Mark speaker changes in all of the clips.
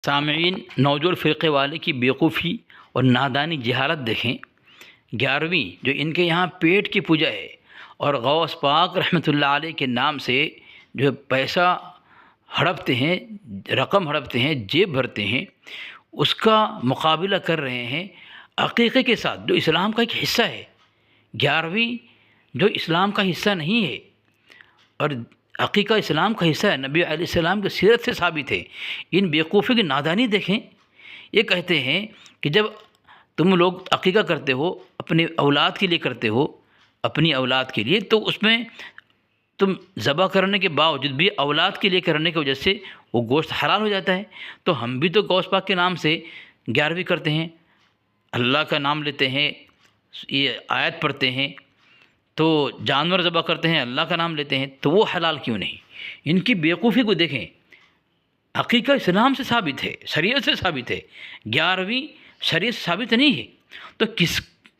Speaker 1: सामईन नौजवान फ़िरक़े वाले की बेवकूफ़ी और नादानी जहालत देखें। 11वीं जो इनके यहाँ पेट की पूजा है और गौस पाक रहमतुल्लाह अलैह के नाम से जो पैसा हड़पते हैं, रकम हड़पते हैं, जेब भरते हैं, उसका मुकाबला कर रहे हैं अक़ीक़े के साथ जो इस्लाम का एक हिस्सा है। 11वीं जो इस्लाम का हिस्सा नहीं है और अक़ीक़ा इस्लाम का हिस्सा है, नबी अलैहिस्सलाम की सीरत से साबित है। इन बेवकूफ़ी की नादानी देखें। ये कहते हैं कि जब तुम लोग अक़ीक़ा करते हो अपने औलाद के लिए करते हो, अपनी औलाद के लिए, तो उसमें तुम ज़बह करने के बावजूद भी औलाद के लिए करने की वजह से वो गोश्त हलाल हो जाता है। तो हम भी तो गौस पाक के नाम से 11वीं करते हैं, अल्लाह का नाम लेते हैं, ये आयत पढ़ते हैं, तो जानवर ज़बह करते हैं, अल्लाह का नाम लेते हैं, तो वो हलाल क्यों नहीं? इनकी बेवकूफ़ी को देखें। अक़ीक़ा इस्लाम से साबित है, शरीयत से साबित है, 11वीं शरीयत से साबित नहीं है। तो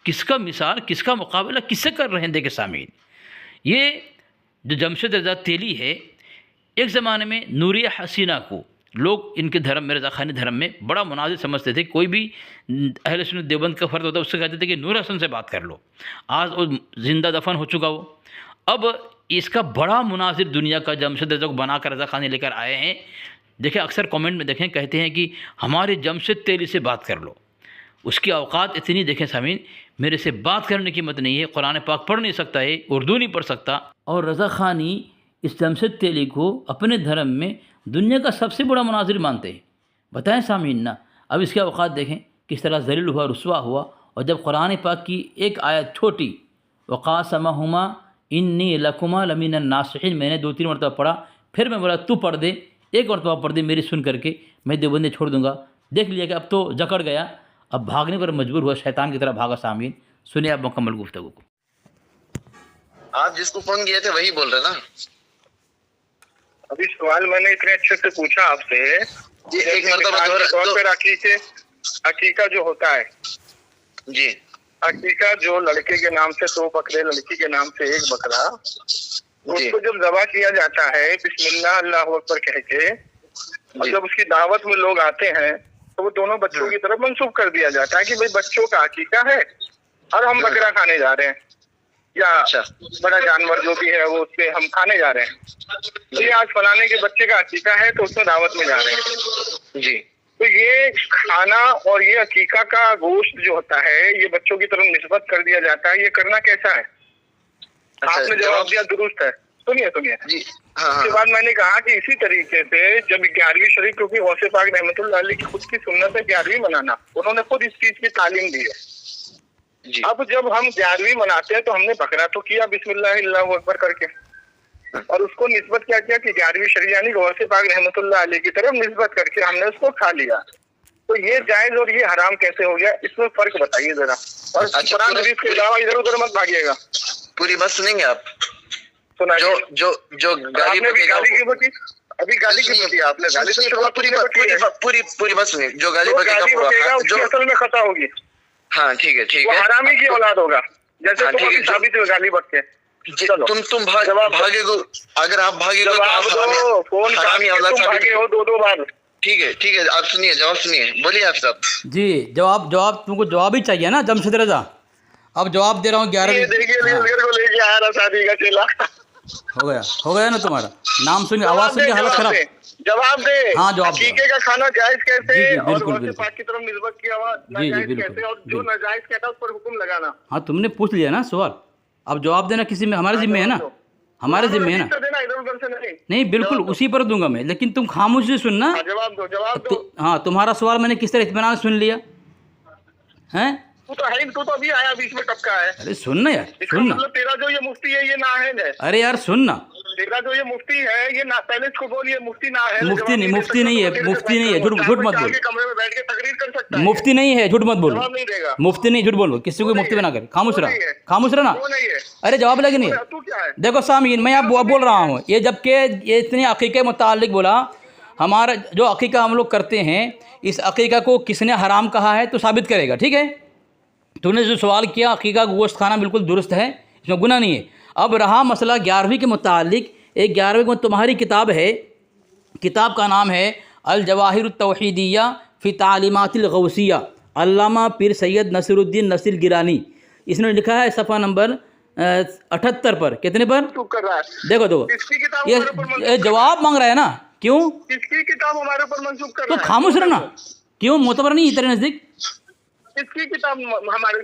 Speaker 1: किसका मिसाल, किसका मुकाबला किससे कर रहे हैं? देखे सामीन, ये जो जमशेद रज़ा तेली है, एक ज़माने में नूरिया हसीना को लोग इनके धर्म में, रज़ा ख़ानी धर्म में बड़ा मुनाज़िर समझते थे। कोई भी अहले सुन्नत देवबंद का फ़र्द होता उससे कहते थे कि नूर हसन से बात कर लो। आज वो ज़िंदा दफन हो चुका वो। अब इसका बड़ा मुनाज़िर दुनिया का जमशेद रज़ा को बना कर रज़ा ख़ानी लेकर आए हैं। देखें, अक्सर कमेंट में देखें, कहते हैं कि हमारे जमशेद तेली से बात कर लो। उसकी औकात इतनी, देखें सामीन, मेरे से बात करने की हिम्मत नहीं है, कुरान पाक पढ़ नहीं सकता है, उर्दू नहीं पढ़ सकता, और रज़ा ख़ानी इस जमशेद तेली को अपने धर्म में दुनिया का सबसे बड़ा मुनाज़िर मानते हैं। बताएं सामीन ना, अब इसकी औकात देखें किस तरह ज़लील हुआ, रुस्वा हुआ। और जब कुरान पाक की एक आयत छोटी, वक़ासमहुमा इन्नी लकुमा लमिनन नासिहीन, मैंने 2-3 मरतबा पढ़ा, फिर मैं बोला तू पढ़ दे, एक मरतबा पढ़ दे, मेरी सुन करके मैं देवबंदी छोड़ दूँगा। देख लिया कि अब तो जकड़ गया, अब भागने पर मजबूर हुआ, शैतान की तरह भागा। सामीन सुनिए आप मुकम्मल गुफ्तगू को।
Speaker 2: आप जिसको फोन किए थे वही बोल रहे ना?
Speaker 3: अभी सवाल मैंने इतने अच्छे से पूछा आपसे
Speaker 2: जी, एक मरतबा
Speaker 3: अकीका जो होता है
Speaker 2: जी,
Speaker 3: अकीका जो लड़के के नाम से 2 बकरे, लड़की के नाम से 1 बकरा, उसको जब ज़बह किया जाता है बिस्मिल्लाह अल्लाहु अकबर कह के, और जब उसकी दावत में लोग आते हैं तो वो दोनों बच्चों की तरफ मंसूब कर दिया जाता है कि भाई बच्चों का अकीका है और हम बकरा खाने जा रहे हैं, या बड़ा जानवर जो भी है वो उससे हम खाने जा रहे हैं। तो ये आज फलाने के बच्चे का अकीका है तो उसमें दावत में जा रहे हैं जी। तो ये खाना और ये अकीका का गोश्त जो होता है ये बच्चों की तरफ निस्बत कर दिया जाता है, ये करना कैसा है? आपने जवाब दिया दुरुस्त है। सुनिए जी। उसके बाद मैंने कहा कि इसी तरीके से जब 11वीं शरीफ, क्योंकि गौसे पाक रहमतुल्लाह अलैह की खुद की सुन्नत है 11वीं मनाना, उन्होंने खुद इस चीज की तालीम दी है जी। अब जब हम 11वीं मनाते हैं तो हमने बकरा तो किया बिस्मिल्लाह अल्लाहु अकबर करके, और उसको निस्बत क्या किया कि 11वीं शरीफ यानी गौसे पाक रहमतुल्लाह अलैह की तरफ निस्बत करके हमने उसको खा लिया। तो ये जायज और ये हराम कैसे हो गया, इसमें फर्क बताइए जरा। और कुरान हदीस के अलावा इधर उधर मत भागिएगा।
Speaker 2: पूरी बात सुनेंगे आप?
Speaker 3: सुनाइए।
Speaker 2: जो गाली
Speaker 3: की बकी, अभी गाली की बकी आपने, गाली से शुरुआत
Speaker 2: पूरी बात सुनिए। जो गाली बकेगा
Speaker 3: जो असल में खता होगी।
Speaker 2: हाँ ठीक है,
Speaker 3: वो हरामी की औलाद होगा, जैसे तुम अभी साबित हुए गाली बक के।
Speaker 2: तुम भागेगो, अगर आप भागेगो तो
Speaker 3: फोन भागे हो 2-2 बार।
Speaker 2: ठीक है, आप सुनिए, जवाब सुनिए, बोलिए आप साहब जी।
Speaker 1: जवाब तुमको जवाब ही चाहिए ना जमशेद रज़ा? अब जवाब दे रहा हूँ। 11वीं
Speaker 3: देखिए को लेके आ रहा शादी का चेला।
Speaker 1: हो गया ना तुम्हारा नाम सुनिए, आवाज सुनिए, हालत खराब।
Speaker 3: जवाब दे।
Speaker 1: हाँ, जवाब दे।
Speaker 3: अकीके का खाना जायज कैसे?
Speaker 1: जी,
Speaker 3: और गौसे पाक की तरफ निस्बत की आवाज नाजायज कैसे? और जो नाजायज कहता है उस पर हुक्म लगाना।
Speaker 1: हाँ, तुमने पूछ लिया ना सवाल, अब जवाब देना किसी में हमारे जिम्मे है ना, हमारे जिम्मे है ना। नहीं, बिल्कुल उसी पर दूंगा मैं, लेकिन तुम खामोशी से सुनना।
Speaker 3: जवाब दो।
Speaker 1: हाँ, तुम्हारा सवाल मैंने किस तरह इत्मीनान सुन लिया है।
Speaker 3: तू तो अभी आया, बीच में कब का है?
Speaker 1: अरे सुनना यार, सुनना।
Speaker 3: मतलब तेरा जो ये मुफ्ती है ये नाअहल है।
Speaker 1: अरे यार सुनना,
Speaker 3: तेरा जो ये मुफ्ती है ये ना, पहले इसको बोलिए मुफ्ती नाअहल है।
Speaker 1: मुफ्ती नहीं है, झूठ मत बोल।
Speaker 3: कमरे में बैठ के तकरीर कर सकता है।
Speaker 1: मुफ्ती नहीं है, झूठ मत बोलो।
Speaker 3: जवाब नहीं देगा।
Speaker 1: मुफ्ती नहीं, झूठ बोलो, किसी को मुफ्ती बना कर खामोश रहा। अरे जवाब लगे नहीं।
Speaker 3: तू क्या है?
Speaker 1: देखो सामीन, मैं आप बोल रहा हूँ, ये जबकि ये इतने अकीके मुताल्लिक बोला, हमारा जो अकीका हम लोग करते हैं, इस अकीका को किसने हराम कहा है तो साबित करेगा। ठीक है, तूने जो सवाल किया, अकीका का गोश्त खाना बिल्कुल दुरुस्त है, इसमें गुनाह नहीं है। अब रहा मसला 11वीं के मुताल्लिक। एक 11वीं को तुम्हारी किताब है, किताब का नाम है अल जवाहिर तौहीदिया फ़ी तालीमातिल गौसिया, अल्लामा पीर सैयद नसीरुद्दीन नसीर गिलानी, इसने लिखा है सफ़ा नंबर 78 पर। कितने पर?
Speaker 3: कर रहा है।
Speaker 1: देखो
Speaker 3: इसकी किताब
Speaker 1: ये
Speaker 3: हमारे ऊपर मंसूब
Speaker 1: जवाब मांग रहा है ना, क्यों?
Speaker 3: इसकी किताब हमारे ऊपर मंसूब कर
Speaker 1: तो
Speaker 3: रहा है।
Speaker 1: खामोश रहना, क्यों? मोतबर नहीं तेरे नज़दीक?
Speaker 3: किसकी किताब हमारे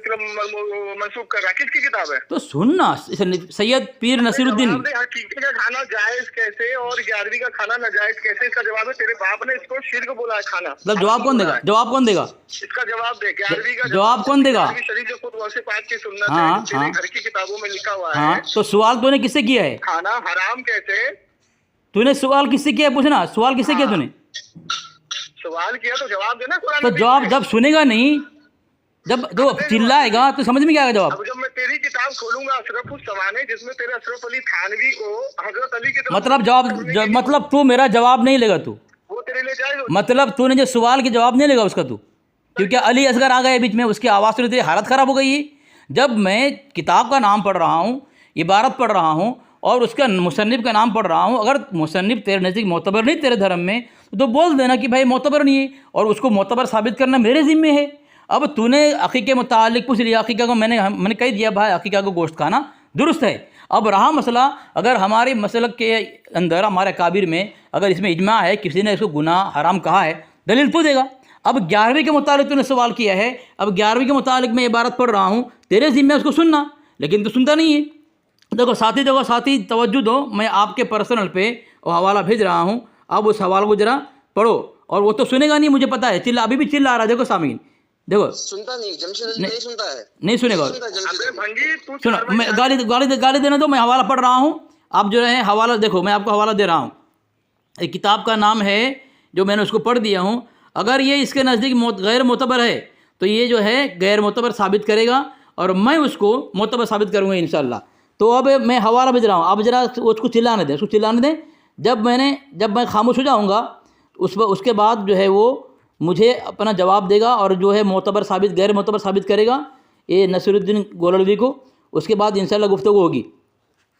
Speaker 3: मंसूब कर रहा है? किसकी किताब है?
Speaker 1: तो सुनना, सैयद पीर नसीरुद्दीन।
Speaker 3: हकीकी का खाना जायज कैसे और 11वीं का खाना नाजायज कैसे? इसका जवाब है तेरे बाप ने इसको शिर्क बोला है खाना।
Speaker 1: मतलब जवाब कौन देगा? जवाब कौन देगा?
Speaker 3: इसका जवाब दे। 11वीं का
Speaker 1: जवाब कौन देगा?
Speaker 3: शरीफ जो खुद वैसे पाक की सुन्नत
Speaker 1: हाँ,
Speaker 3: है, तेरे
Speaker 1: हाँ।
Speaker 3: घर की किताबों में लिखा हुआ
Speaker 1: हाँ,
Speaker 3: है।
Speaker 1: तो सवाल तूने किससे किया है?
Speaker 3: खाना हराम कैसे?
Speaker 1: तूने सवाल किससे किया है? पूछना, सवाल किससे किया तूने?
Speaker 3: सवाल किया तो जवाब देना। कुरान
Speaker 1: तो
Speaker 3: में
Speaker 1: जवाब जब सुनेगा नहीं, जब जो चिल्लाएगा तो समझ में क्या आएगा जवाब?
Speaker 3: अब जब मैं तेरी किताब खोलूंगा अशरफ उस ज़माने जिसमें तेरे अशरफ अली थानवी को हजरत अली की तरफ
Speaker 1: मतलब जवाब मतलब तू मेरा जवाब नहीं लेगा तू,
Speaker 3: वो तेरे लिए जायज हो।
Speaker 1: मतलब तूने जो सवाल के जवाब नहीं लेगा उसका तू, क्योंकि अली असगर आ गए बीच में, उसकी आवाज़ सुनी तेरी हालत ख़राब हो गई है। जब मैं किताब का नाम पढ़ रहा हूँ, इबारत पढ़ रहा हूँ और उसका मुसन्निफ़ का नाम पढ़ रहा हूँ, अगर मुसन्निफ़ तेरे नज़दीक मोतबर नहीं तेरे धर्म में, तो बोल देना कि भाई मोतबर नहीं है, और उसको मोतबर साबित करना मेरे ज़िम्मे है। अब तूने अक़ीक़े मुतालिक पूछ लिया, अक़ीक़ा को मैंने कह दिया भाई अक़ीक़ा को गोश्त खाना दुरुस्त है। अब रहा मसला, अगर हमारे मसलक के अंदर, हमारे काबिर में अगर इसमें इजमा है, किसी ने इसको गुनाह हराम कहा है, दलील तू देगा। अब 11वीं के मुतालिक तूने सवाल किया है, अब 11वीं के मुतालिक मैं इबारत पढ़ रहा हूँ, तेरे ज़िम्मे उसको सुनना, लेकिन तू सुनता नहीं है। देखो साथी तवज्जो दो, मैं आपके पर्सनल पे वो हवाला भेज रहा हूँ, अब उस हवाले को जरा पढ़ो, और वो तो सुनेगा नहीं, मुझे पता है, चिल्ला अभी भी चिल्ला रहा है। देखो सामीन, देखो
Speaker 2: सुनता नहीं, जमशेद नहीं सुनता है,
Speaker 1: नहीं सुनेगा।
Speaker 3: अबे भंगी तू
Speaker 1: सुनो, मैं गाली देना दो, मैं हवाला पढ़ रहा हूँ, आप जो है हवाला देखो, मैं आपको हवाला दे रहा हूँ। एक किताब का नाम है जो मैंने उसको पढ़ दिया हूँ, अगर ये इसके नज़दीक गैर मोतबर है तो ये जो है गैर मोतबर साबित करेगा, और मैं उसको मोतबर साबित करूँगा इंशाअल्लाह। तो अब मैं हवाला भेज रहा हूँ, आप ज़रा उसको चिल्लाने दें, उसको चिल्लाने दें। जब मैं खामोश हो जाऊँगा उसके बाद जो है वो मुझे अपना जवाब देगा, और जो है मोतबर साबित गैर मोतबर साबित करेगा ये नसीरुद्दीन गोलड़वी को। उसके बाद इंशाअल्लाह गुफ्तगू होगी।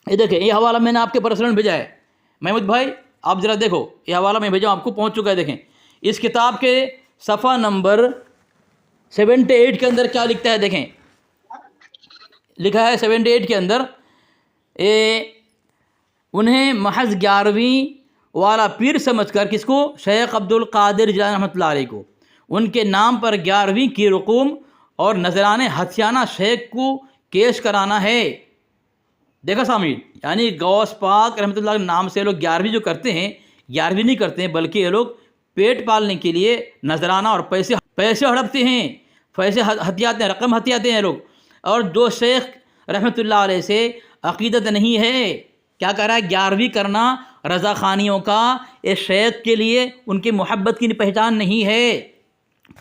Speaker 1: ये देखें, ये हवाला मैंने आपके पर्सनल भेजा है महमूद भाई, आप ज़रा देखो, ये हवाला मैं भेजा आपको, पहुँच चुका है। देखें इस किताब के सफ़ा नंबर 78 के अंदर क्या लिखता है, देखें लिखा है 78 के अंदर, उन्हें महज 11वीं वाला पीर समझकर, किसको? शेख अब्दुल कादिर जिलानी रहमतुल्लाह अलैह को, उनके नाम पर 11वीं की रकूम और नजराने हथियाना शेख को केश कराना है। देखा सामीन, यानी गौस पाक रहमतुल्लाह के नाम से लोग 11वीं जो करते हैं, 11वीं नहीं करते हैं, बल्कि ये लोग पेट पालने के लिए नजराना और पैसे हड़पते हैं, पैसे हथियाते हैं, रकम हथियाते हैं लोग। और जो शेख रहमतुल्लाह अलैह से अक़ीदत नहीं है, क्या कर रहा है? 11वीं करना रज़ा ख़ानियों का, इस शेख के लिए उनकी मोहब्बत की पहचान नहीं है,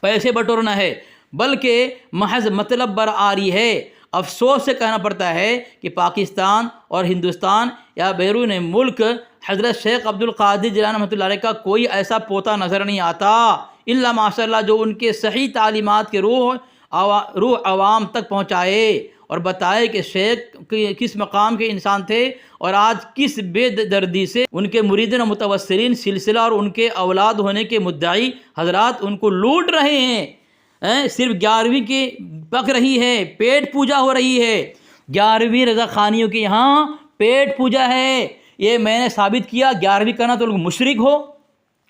Speaker 1: पैसे बटोरना है, बल्कि महज मतलब बर आ रही है। अफसोस से कहना पड़ता है कि पाकिस्तान और हिंदुस्तान या बैरून मुल्क हज़रत शेख अब्दुल कादिर जिलानी रहमतुल्लाह अलैह का कोई ऐसा पोता नज़र नहीं आता, इल्ला माशाअल्लाह, जो उनके सही तालीमात के रूह आवाम तक पहुँचाए और बताए कि शेख किस मकाम के इंसान थे, और आज किस बेदर्दी से उनके मुरीदीन और मुतवस्सिलीन सिलसिला और उनके औलाद होने के मुद्दाई हजरात उनको लूट रहे हैं। सिर्फ 11वीं की पक रही है, पेट पूजा हो रही है, 11वीं रज़ा ख़ानियों के यहाँ पेट पूजा है। ये मैंने साबित किया। 11वीं करना तो लोग मुशरिक हो,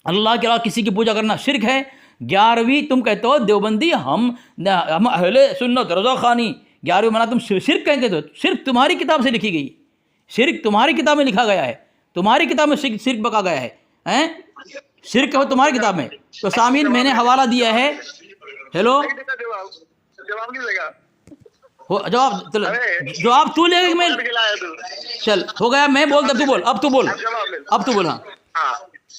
Speaker 1: अल्लाह के अलावा किसी की पूजा करना शिरक है। 11वीं तुम कहते हो देवबंदी, हम अहले सुन्नत रज़ा ख़ानी 11वीं मना, तुम शिरक कहेंगे तो शिरक तुम्हारी किताब से लिखी गई, शिरक तुम्हारी किताब में लिखा गया है, तुम्हारी किताब में शिरक बका गया है, शिरक हो तुम्हारी किताब में। तो सामीन मैंने हवाला दिया है। हेलो,
Speaker 3: जवाब नहीं देगा,
Speaker 1: जवाब तू लेगा कि मैं? चल हो गया, मैं बोल, तू बोल, अब तू बोल, अब तू बोल।
Speaker 3: हाँ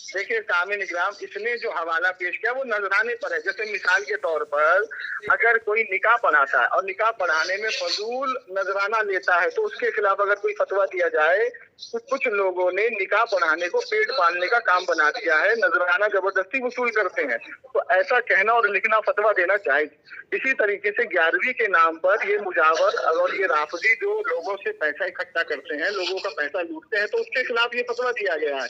Speaker 3: देखिए सामीन इकराम, इसने जो हवाला पेश किया वो नजराने पर है। जैसे मिसाल के तौर पर अगर कोई निकाह पढ़ाता है और निकाह पढ़ाने में फजूल नजराना लेता है, तो उसके खिलाफ अगर कोई फतवा दिया जाए तो कुछ लोगों ने निकाह पढ़ाने को पेट पालने का काम बना दिया है, नजराना जबरदस्ती वसूल करते हैं। तो ऐसा कहना और लिखना फतवा देना चाहिए। इसी तरीके से 11वीं के नाम पर ये मुजावर और ये राफजी जो लोगों से पैसा इकट्ठा करते हैं, लोगों का पैसा लूटते हैं, तो उसके खिलाफ ये फतवा दिया गया है।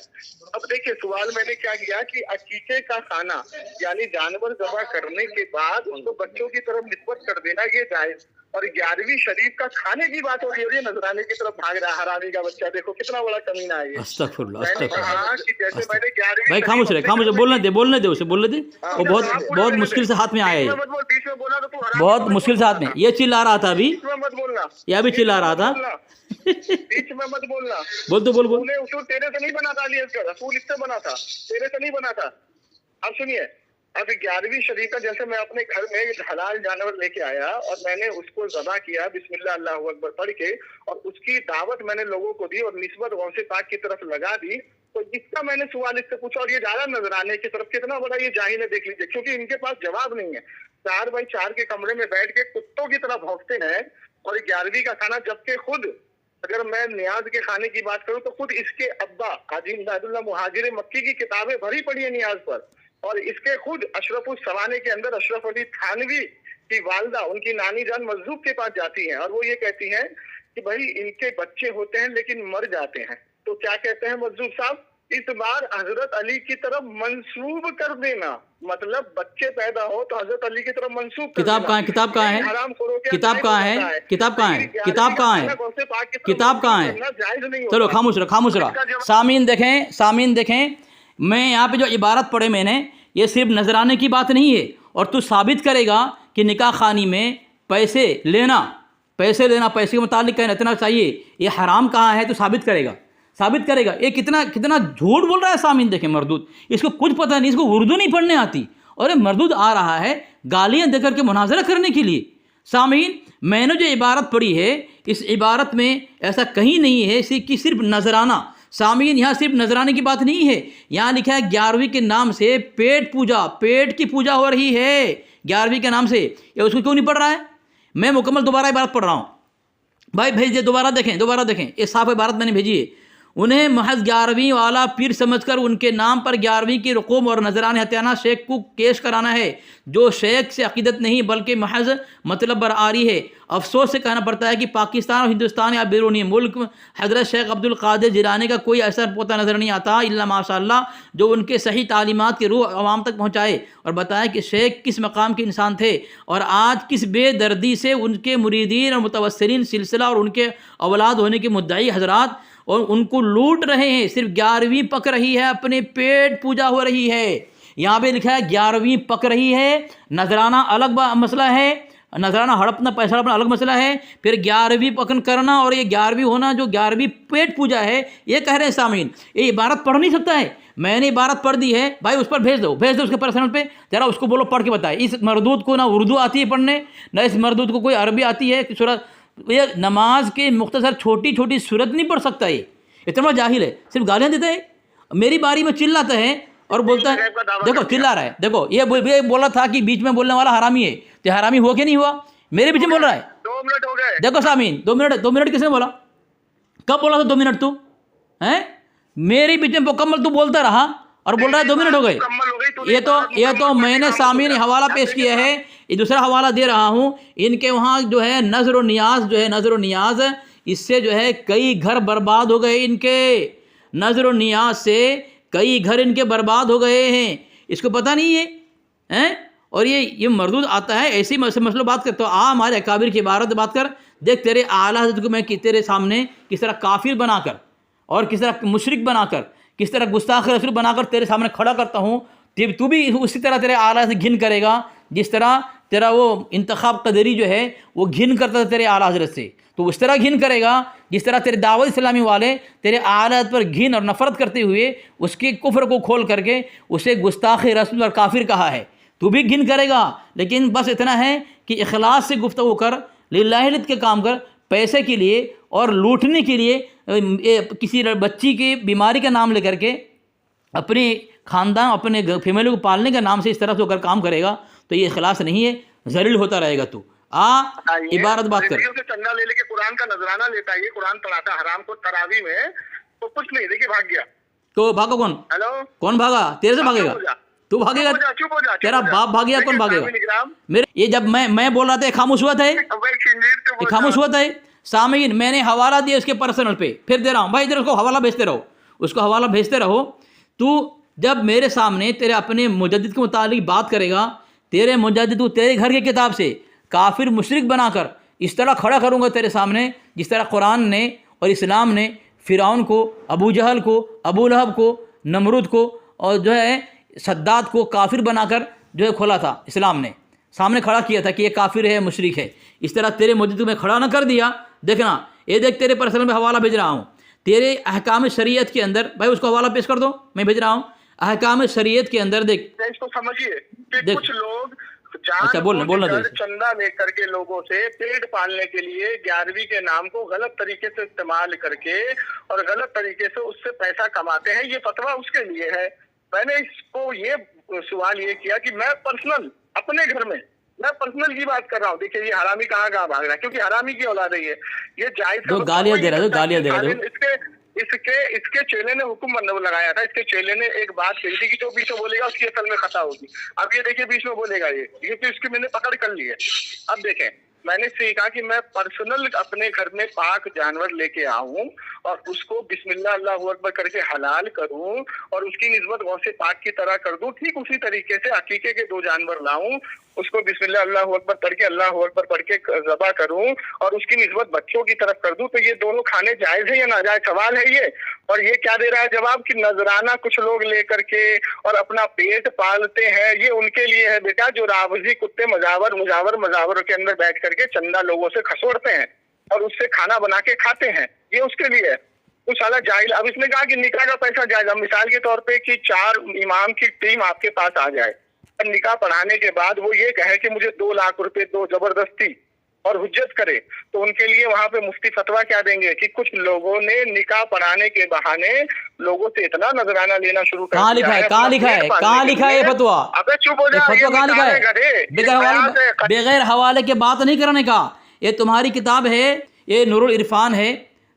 Speaker 3: अब देखिए सवाल मैंने क्या किया कि अकीके का खाना यानी जानवर जबा करने के बाद उसको बच्चों की तरफ निस्बत कर देना ये जायज, और 11वीं शरीफ का खाने की बात हो रही है, नजराने की तरफ भाग रहा है हरामी का बच्चा। देखो कितना बड़ा कमीना है ये।
Speaker 1: अस्तगफुरुल्लाह,
Speaker 3: मैंने कहा कि जैसे मैंने 11वीं
Speaker 1: भाई खामोश रहे, खामोश रहे, बोलने दे उसे बोलने दे। वो बहुत मुश्किल से हाथ में आया है,
Speaker 3: बीच में बोला तो तू हरामी
Speaker 1: बहुत मुश्किल से हाथ में। ये चिल्ला रहा था अभी,
Speaker 3: बीच में मत बोलना,
Speaker 1: यह भी चिल्ला रहा था।
Speaker 3: बीच में मत बोलना।
Speaker 1: बोल।
Speaker 3: तूने उसे तेरे से नहीं बना था, रसूल इससे बना था, तेरे से नहीं बना था। अब सुनिए, अब 11वीं शरीफ का जैसे मैं अपने घर में एक हलाल जानवर लेके आया और मैंने उसको ज़बा किया बिस्मिल्लाह अल्लाहु अकबर पढ़ के, और उसकी दावत मैंने लोगों को दी और निस्बत गौसे पाक की तरफ लगा दी, तो जिसका मैंने सवाल इससे पूछा और ये जा रहा नजराने की तरफ, कितना बड़ा ये जाहिल है देख लीजिए, क्योंकि इनके पास जवाब नहीं है। 4 बाई 4 के कमरे में बैठ के कुत्तों की तरफ भौंकते हैं और 11वीं का खाना, जबकि खुद अगर मैं नियाज के खाने की बात करूं तो खुद इसके अब्बा हाजी इमदादुल्लाह मुहाजिर मक्की की किताबें भरी पड़ी है नियाज पर, और इसके खुद अशरफुल सवाने के अंदर अशरफ अली थानवी की वालदा उनकी नानी जान मजदूब के पास जाती हैं और वो ये कहती हैं कि भाई इनके बच्चे होते हैं लेकिन मर जाते हैं। तो क्या कहते हैं मजदूब साहब, इस बार हजरत अली की तरफ मंसूब कर देना, मतलब बच्चे पैदा हो तो हजरत अली की तरफ मंसूब कर
Speaker 1: किताब कहाँ है? किताब कहाँ है? किताब कहाँ है? किताब कहाँ है? किताब कहाँ है? किताब कहाँ है? चलो खामोश रहो। सामीन देखें, मैं यहाँ पे जो इबारत पढ़े मैंने, ये सिर्फ नजराने की बात नहीं है, और तू साबित करेगा कि निकाह खानी में पैसे लेना पैसे के मुतालिक कहना इतना चाहिए, ये हराम कहाँ है, तो साबित करेगा। ये कितना झूठ बोल रहा है सामीन देखें। मरदूद, इसको कुछ पता नहीं, इसको उर्दू नहीं पढ़ने आती, और ये मरदूद आ रहा है गालियाँ देकर के मुनाजरा करने के लिए। सामीन, मैंने जो इबारत पढ़ी है, इस इबारत में ऐसा कहीं नहीं है कि सिर्फ नजराना। सामीन, यहाँ सिर्फ नजराने की बात नहीं है, यहाँ लिखा है 11वीं के नाम से पेट की पूजा हो रही है 11वीं के नाम से। ये उसको क्यों नहीं पढ़ रहा है? मैं मुकम्मल दोबारा इबारत पढ़ रहा हूँ भाई, भेज दे, दोबारा देखें। ये साफ इबारत मैंने भेजी है। उन्हें महज 11वीं वाला पीर समझकर उनके नाम पर 11वीं की रकूम और नजरान हत्याना शेख को केश कराना है, जो शेख से अकीदत नहीं बल्कि महज मतलब बरआरी है। अफसोस से कहना पड़ता है कि पाकिस्तान और हिंदुस्तान या बैरूनी मुल्क हज़रत शेख अब्दुल कादिर जिलानी का कोई असर पोता नज़र नहीं आता, इल्ला माशाअल्लाह, जो उनके सही तालीमात की रूह आवाम तक पहुँचाए और बताए कि शेख किस मकाम के इंसान थे और आज किस बेदर्दी से उनके मुरीदीन और मुतवस्सिलीन सिलसिला और उनके औलाद होने के मुद्दई हजरात और उनको लूट रहे हैं। सिर्फ 11वीं पक रही है, अपने पेट पूजा हो रही है। यहाँ पे लिखा है 11वीं पक रही है, नजराना अलग मसला है, नजराना हड़पना पैसा हड़पना अलग मसला है, फिर 11वीं पकन करना और ये 11वीं होना जो 11वीं पेट पूजा है, ये कह रहे हैं सामीन। ये इबारत पढ़ नहीं सकता है, मैंने इबारत पढ़ दी है भाई, उस पर भेज दो उसके पर्सनल पे, जरा उसको बोलो पढ़ के बताए। इस मरदूद को ना उर्दू आती है पढ़ने, ना इस मरदूद को कोई अरबी आती है, सूरत ये नमाज के मुख्तसर छोटी सूरत नहीं पढ़ सकता, ये इतना जाहिल है, सिर्फ गालियाँ देता है। मेरी बारी में चिल्लाता है और बोलता है, देखो चिल्ला रहा है, देखो ये बोला था कि बीच में बोलने वाला हरामी है, तो हरामी हुआ कि नहीं हुआ? मेरे बीच में बोल रहा है।
Speaker 3: 2 मिनट हो गए।
Speaker 1: देखो सामीन, 2 मिनट किसने बोला? कब बोला था 2 मिनट? तू हैं मेरे बीच में मुकम्मल तू बोलता रहा और बोल रहा है 2 मिनट हो गए। ये तो मैंने सामीन हवाला पेश किया है, ये दूसरा हवाला दे रहा हूँ। इनके वहाँ जो है नज़र नियाज इससे जो है कई घर बर्बाद हो गए, इनके नज़र नियाज से कई घर इनके बर्बाद हो गए हैं, इसको पता नहीं है हैं? और ये मरदूद आता है ऐसी मसलों बात कर, तो हमारे अकाबिर की इबारत बात कर, देख तेरे आला हज़रत को मैं तेरे सामने किस तरह काफिर बनाकर और किस तरह मुशरिक बनाकर, किस तरह गुस्ताख रसूल बनाकर तेरे सामने खड़ा करता हूँ, तू भी उसी तरह तेरे आला से घिन करेगा जिस तरह तेरा वो इंतखाब कदरी जो है वो घिन करता था तेरे आला हज़रत से, तो उस तरह घिन करेगा जिस तरह तेरे दावत इस्लामी वाले तेरे आला पर घिन और नफ़रत करते हुए उसके कुफ्र को खोल करके उसे गुस्ताख रसूल और काफिर कहा है, तू भी घिन करेगा। लेकिन बस इतना है कि इखलास से गुफ्तगू कर, लिल्लाह के काम कर, पैसे के लिए और लूटने के लिए किसी बच्ची की बीमारी का नाम लेकर के अपने ख़ानदान अपने फैमिली को पालने का नाम से इस तरह से होकर काम करेगा, तो ये इखलास नहीं है, ज़लील होता रहेगा तू। इबारत बात कर,
Speaker 3: चंदा ले लेके कुरान का नजराना लेता है, ये कुरान पढ़ाता हराम को तरावी में, कुछ नहीं, देखिए भाग गया।
Speaker 1: तो भागा कौन?
Speaker 3: हेलो,
Speaker 1: कौन भागा? तेरे से भागेगा? तू भागेगा?
Speaker 3: चुप हो जा,
Speaker 1: तेरा बाप भाग गया, कौन भागेगा? मेरे ये जब मैं बोल रहा था खामोश हुआ था, ये खामोश हुआ था। सामीन मैंने हवाला दिया उसके पर्सनल पे, फिर दे रहा हूँ भाई, इधर उसको हवाला भेजते रहो, उसको हवाला भेजते रहो। तू जब मेरे सामने तेरे अपने मुजद्दिद के मुतालिक बात करेगा, तेरे मुजद्दिद को तेरे घर की किताब से काफिर मुशरिक बनाकर इस तरह खड़ा करूँगा तेरे सामने, जिस तरह कुरान ने और इस्लाम ने फ़िरौन को, अबू जहल को, अबू लहब को, नमरूद को और जो है सद्दात को काफिर बनाकर जो है खोला था। इस्लाम ने सामने खड़ा किया था कि ये काफिर है, मुशरिक है। इस तरह तेरे मुजद्दिद में खड़ा न कर दिया। देखना, ये देख तेरे पर्सनल में हवाला भेज रहा हूँ, तेरे अहकाम शरीयत के अंदर। भाई उसको हवाला पेश कर दो, मैं भेज रहा हूँ अहकाम शरीयत के अंदर। देख
Speaker 3: इसको समझिए कि
Speaker 1: देख।
Speaker 3: कुछ लोग
Speaker 1: अच्छा बोलना
Speaker 3: चंदा लेकर के लोगों से पेट पालने के लिए 11वीं के नाम को गलत तरीके से इस्तेमाल करके और गलत तरीके से उससे पैसा कमाते हैं। ये फतवा उसके लिए है। मैंने इसको ये सवाल ये किया कि मैं पर्सनल अपने घर में, मैं पर्सनल की बात कर रहा हूँ। देखिए ये हरामी कहाँ भाग रहा है, क्योंकि हरामी की औलाद है ये जायज।
Speaker 1: तो गालियां दे रहा है, गालियां दे रहा है।
Speaker 3: इसके चेले ने हुक्म लगाया था। इसके चेले ने एक बात कही थी कि जो बीच में बोलेगा उसकी असल में खता होगी। अब ये देखिए बीच में बोलेगा ये तो इसकी मैंने पकड़ कर ली है। अब देखें, मैंने इससे कहा कि मैं पर्सनल अपने घर में पाक जानवर लेके आऊं और उसको बिस्मिल्लाह अल्लाहु अकबर करके हलाल करूं और उसकी निस्बत गौसे पाक की तरह कर दूं। ठीक उसी तरीके से अकीके के 2 जानवर लाऊं, उसको बिस्मिल्लाह अल्लाहु अकबर पढ़ के अल्लाहु अकबर पढ़ के ज़बा करूं और उसकी निस्बत बच्चों की तरफ कर दूं। तो ये दोनों खाने जायज है या नाजायज? सवाल है ये। और ये क्या दे रहा है जवाब कि नजराना कुछ लोग लेकर के और अपना पेट पालते हैं, ये उनके लिए है बेटा, जो रावजी कुत्ते मजावर के अंदर बैठ करके चंदा लोगों से खसोड़ते हैं और उससे खाना बना के खाते हैं, ये उसके लिए है। तो साला जाहिल। अब इसने कहा कि निकाह का पैसा जायज। अब मिसाल के तौर पे कि 4 इमाम की टीम आपके पास आ जाए और निकाह पढ़ाने के बाद वो ये कहे कि मुझे 2 लाख रुपए दो जबरदस्ती और हुज्जत करे, तो उनके लिए वहां पे मुफ्ती फतवा क्या देंगे कि कुछ लोगों ने निकाह पढ़ाने के बहाने लोगों से इतना नजराना लेना शुरू कर दिया है।
Speaker 1: कहाँ लिखा है फतवा?
Speaker 3: अबे चुप हो जा,
Speaker 1: फतवा कहाँ लिखा है? बगैर हवाले के बात नहीं करने का। ये तुम्हारी किताब है, ये नूरुल इरफान है,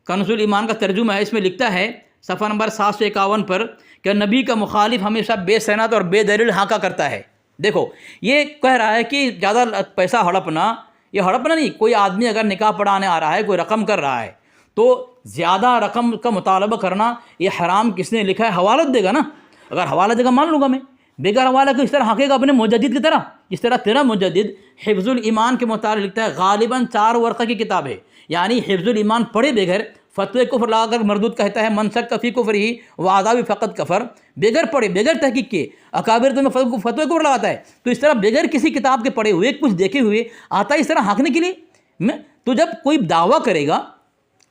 Speaker 1: कन्ज़ुल ईमान का तर्जुमा है। इसमें लिखता है सफ़ा नंबर 751 पर कि नबी का मुखालिफ हमेशा बेसनद और बेदलील हाका करता है। देखो ये कह रहा है कि ज़्यादा पैसा हड़पना, ये हड़पना नहीं, कोई आदमी अगर निकाह पढ़ाने आ रहा है, कोई रकम कर रहा है, तो ज़्यादा रकम का मुतालबा करना ये हराम किसने लिखा है? हवालत देगा ना। अगर हवाला देगा मान लूँगा मैं, बेगर हवाला को इस तरह हाँकेगा अपने मुजद्दिद की तरह, जिस तरह तेरा मुजद्दिद हिफ्जुल ईमान के मुताबिक लिखता है। गालिबन 4 वर्क़ा की किताब है, यानी हिफ्जुल ईमान पढ़े बगैर फतवे कुफ्र लगाकर मरदूद कहता है मन शक्क फी कुफ्र ही व आदाबी फ़क़त कफ़र। बगैर पढ़े, बगैर तहकीक के अकाबिर तुम्हें फतवे कुफ्र लगाता है। तो इस तरह बगैर किसी किताब के पढ़े हुए, कुछ देखे हुए आता है इस तरह हाँकने के लिए। तो जब कोई दावा करेगा,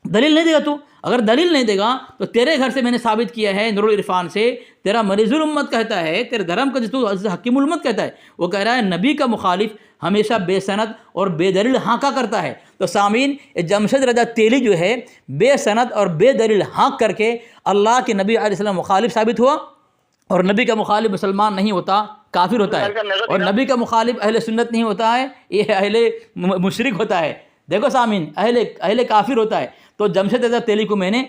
Speaker 1: दलील नहीं देगा, तो अगर दलील नहीं देगा तो तेरे घर से मैंने साबित किया है नूरुल इरफान से, तेरा मरीजुल उम्मत कहता है, तेरे धर्म का जिसको हकीमुल उम्मत कहता है, वो कह रहा है नबी का मुखालिफ हमेशा बेसनद और बेदलील हाँका करता है। तो सामीन, जमशेद रजा तेली जो है बेसनद और बेदलील हाँक करके अल्लाह के नबी अलैहिस्सलाम मुखालिफ साबित हुआ। और नबी का मुखालिफ मुसलमान नहीं होता, काफिर होता है। और नबी का मुखालिफ अहले सुन्नत नहीं होता है, ये अहले मुशरिक होता है। देखो सामीन, अहले काफिर होता है। तो जमशेद रजा तेली को मैंने